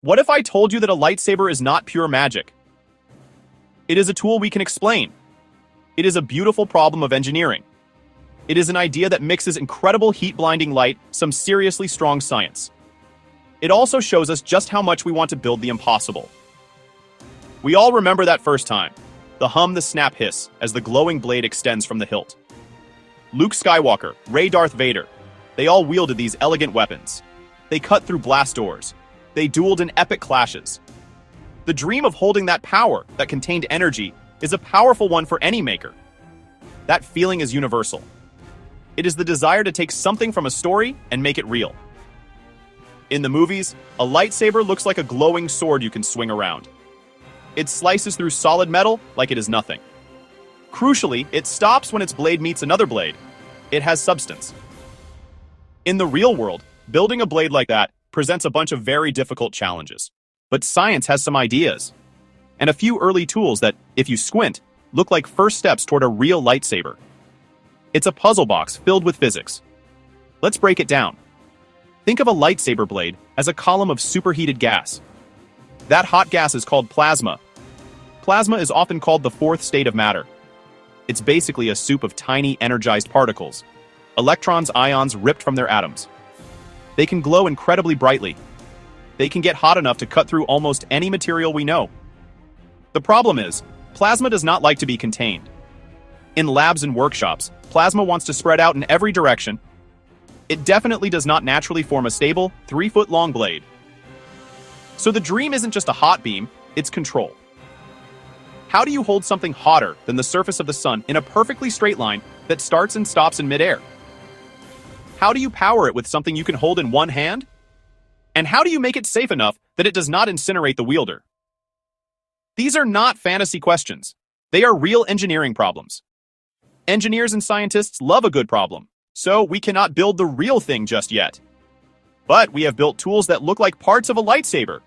What if I told you that a lightsaber is not pure magic? It is a tool we can explain. It is a beautiful problem of engineering. It is an idea that mixes incredible heat-blinding light, some seriously strong science. It also shows us just how much we want to build the impossible. We all remember that first time. The hum, the snap, hiss, as the glowing blade extends from the hilt. Luke Skywalker, Rey Darth Vader, they all wielded these elegant weapons. They cut through blast doors. They dueled in epic clashes. The dream of holding that power, that contained energy, is a powerful one for any maker. That feeling is universal. It is the desire to take something from a story and make it real. In the movies, a lightsaber looks like a glowing sword you can swing around. It slices through solid metal like it is nothing. Crucially, it stops when its blade meets another blade. It has substance. In the real world, building a blade like that presents a bunch of very difficult challenges. But science has some ideas, and a few early tools that, if you squint, look like first steps toward a real lightsaber. It's a puzzle box filled with physics. Let's break it down. Think of a lightsaber blade as a column of superheated gas. That hot gas is called plasma. Plasma is often called the fourth state of matter. It's basically a soup of tiny energized particles, electrons, ions ripped from their atoms. They can glow incredibly brightly. They can get hot enough to cut through almost any material we know. The problem is, plasma does not like to be contained. In labs and workshops, plasma wants to spread out in every direction. It definitely does not naturally form a stable, 3-foot-long blade. So the dream isn't just a hot beam, it's control. How do you hold something hotter than the surface of the sun in a perfectly straight line that starts and stops in midair? How do you power it with something you can hold in one hand? And how do you make it safe enough that it does not incinerate the wielder? These are not fantasy questions. They are real engineering problems. Engineers and scientists love a good problem, so we cannot build the real thing just yet. But we have built tools that look like parts of a lightsaber.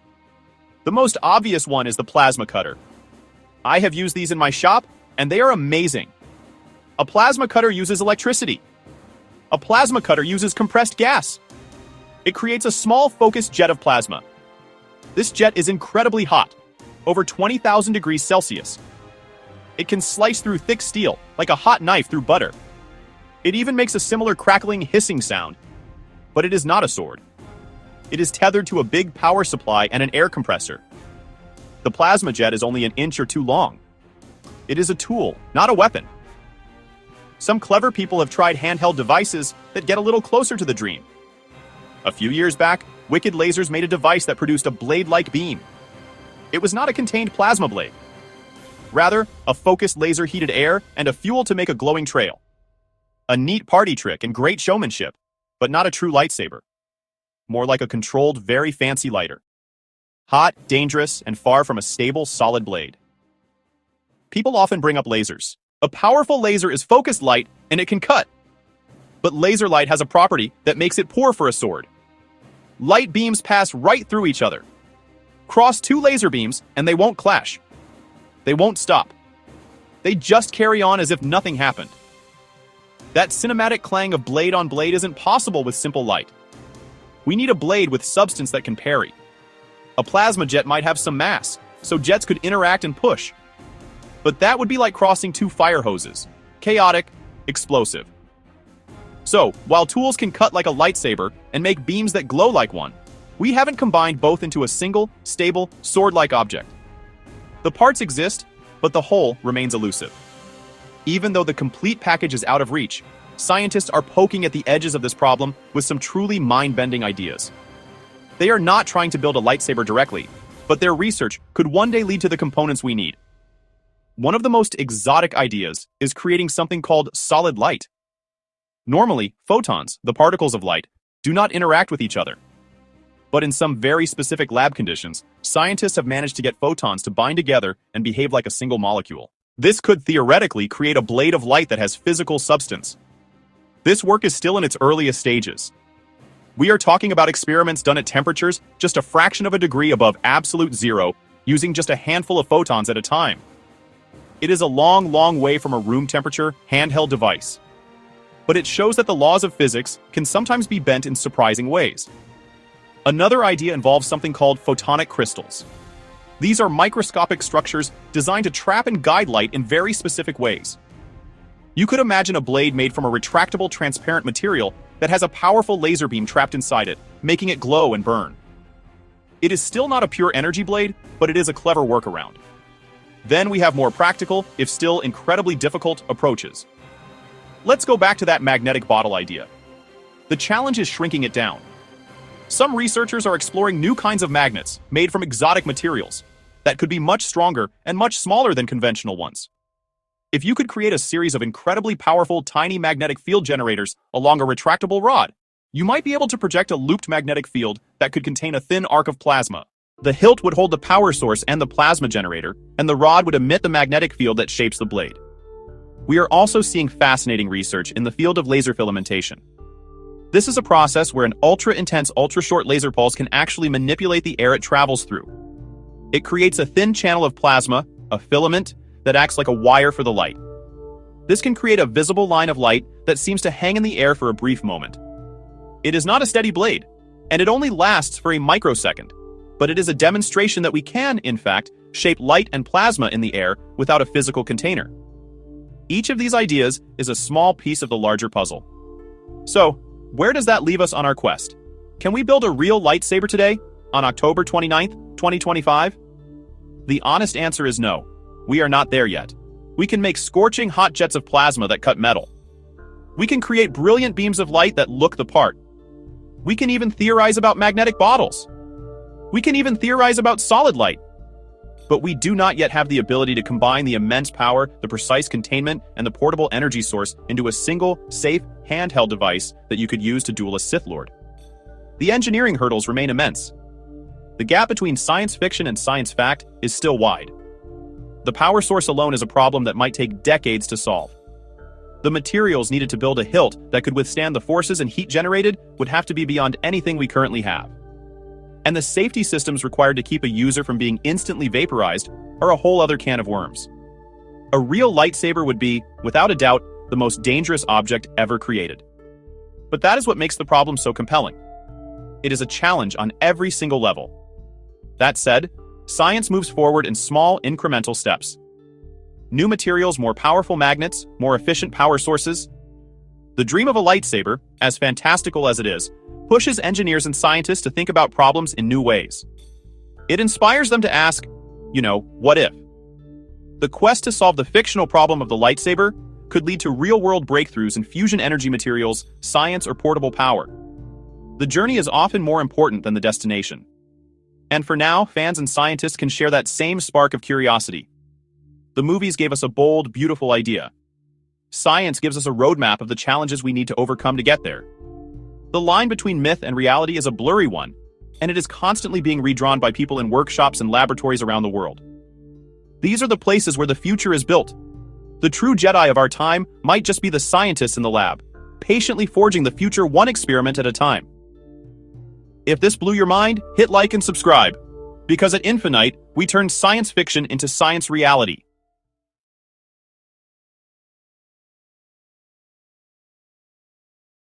The most obvious one is the plasma cutter. I have used these in my shop, and they are amazing. A plasma cutter uses electricity. A plasma cutter uses compressed gas. It creates a small focused jet of plasma. This jet is incredibly hot, over 20,000 degrees Celsius. It can slice through thick steel, like a hot knife through butter. It even makes a similar crackling, hissing sound. But it is not a sword. It is tethered to a big power supply and an air compressor. The plasma jet is only an inch or two long. It is a tool, not a weapon. Some clever people have tried handheld devices that get a little closer to the dream. A few years back, Wicked Lasers made a device that produced a blade-like beam. It was not a contained plasma blade. Rather, a focused laser heated air and a fuel to make a glowing trail. A neat party trick and great showmanship, but not a true lightsaber. More like a controlled, very fancy lighter. Hot, dangerous, and far from a stable, solid blade. People often bring up lasers. A powerful laser is focused light, and it can cut. But laser light has a property that makes it poor for a sword. Light beams pass right through each other. Cross two laser beams, and they won't clash. They won't stop. They just carry on as if nothing happened. That cinematic clang of blade on blade isn't possible with simple light. We need a blade with substance that can parry. A plasma jet might have some mass, so jets could interact and push. But that would be like crossing two fire hoses. Chaotic, explosive. So, while tools can cut like a lightsaber and make beams that glow like one, we haven't combined both into a single, stable, sword-like object. The parts exist, but the whole remains elusive. Even though the complete package is out of reach, scientists are poking at the edges of this problem with some truly mind-bending ideas. They are not trying to build a lightsaber directly, but their research could one day lead to the components we need. One of the most exotic ideas is creating something called solid light. Normally, photons, the particles of light, do not interact with each other. But in some very specific lab conditions, scientists have managed to get photons to bind together and behave like a single molecule. This could theoretically create a blade of light that has physical substance. This work is still in its earliest stages. We are talking about experiments done at temperatures just a fraction of a degree above absolute zero, using just a handful of photons at a time. It is a long, long way from a room temperature, handheld device. But it shows that the laws of physics can sometimes be bent in surprising ways. Another idea involves something called photonic crystals. These are microscopic structures designed to trap and guide light in very specific ways. You could imagine a blade made from a retractable transparent material that has a powerful laser beam trapped inside it, making it glow and burn. It is still not a pure energy blade, but it is a clever workaround. Then we have more practical, if still incredibly difficult, approaches. Let's go back to that magnetic bottle idea. The challenge is shrinking it down. Some researchers are exploring new kinds of magnets made from exotic materials that could be much stronger and much smaller than conventional ones. If you could create a series of incredibly powerful tiny magnetic field generators along a retractable rod, you might be able to project a looped magnetic field that could contain a thin arc of plasma. The hilt would hold the power source and the plasma generator, and the rod would emit the magnetic field that shapes the blade. We are also seeing fascinating research in the field of laser filamentation. This is a process where an ultra-intense, ultra-short laser pulse can actually manipulate the air it travels through. It creates a thin channel of plasma, a filament, that acts like a wire for the light. This can create a visible line of light that seems to hang in the air for a brief moment. It is not a steady blade, and it only lasts for a microsecond, but it is a demonstration that we can, in fact, shape light and plasma in the air without a physical container. Each of these ideas is a small piece of the larger puzzle. So, where does that leave us on our quest? Can we build a real lightsaber today, on October 29th, 2025? The honest answer is no. We are not there yet. We can make scorching hot jets of plasma that cut metal. We can create brilliant beams of light that look the part. We can even theorize about magnetic bottles. We can even theorize about solid light. But we do not yet have the ability to combine the immense power, the precise containment, and the portable energy source into a single, safe, handheld device that you could use to duel a Sith Lord. The engineering hurdles remain immense. The gap between science fiction and science fact is still wide. The power source alone is a problem that might take decades to solve. The materials needed to build a hilt that could withstand the forces and heat generated would have to be beyond anything we currently have. And the safety systems required to keep a user from being instantly vaporized are a whole other can of worms. A real lightsaber would be, without a doubt, the most dangerous object ever created. But that is what makes the problem so compelling. It is a challenge on every single level. That said, science moves forward in small, incremental steps. New materials, more powerful magnets, more efficient power sources. The dream of a lightsaber, as fantastical as it is, pushes engineers and scientists to think about problems in new ways. It inspires them to ask, what if? The quest to solve the fictional problem of the lightsaber could lead to real-world breakthroughs in fusion energy materials, science, or portable power. The journey is often more important than the destination. And for now, fans and scientists can share that same spark of curiosity. The movies gave us a bold, beautiful idea. Science gives us a roadmap of the challenges we need to overcome to get there. The line between myth and reality is a blurry one, and it is constantly being redrawn by people in workshops and laboratories around the world. These are the places where the future is built. The true Jedi of our time might just be the scientists in the lab, patiently forging the future one experiment at a time. If this blew your mind, hit like and subscribe. Because at INFYNITE, we turn science fiction into science reality.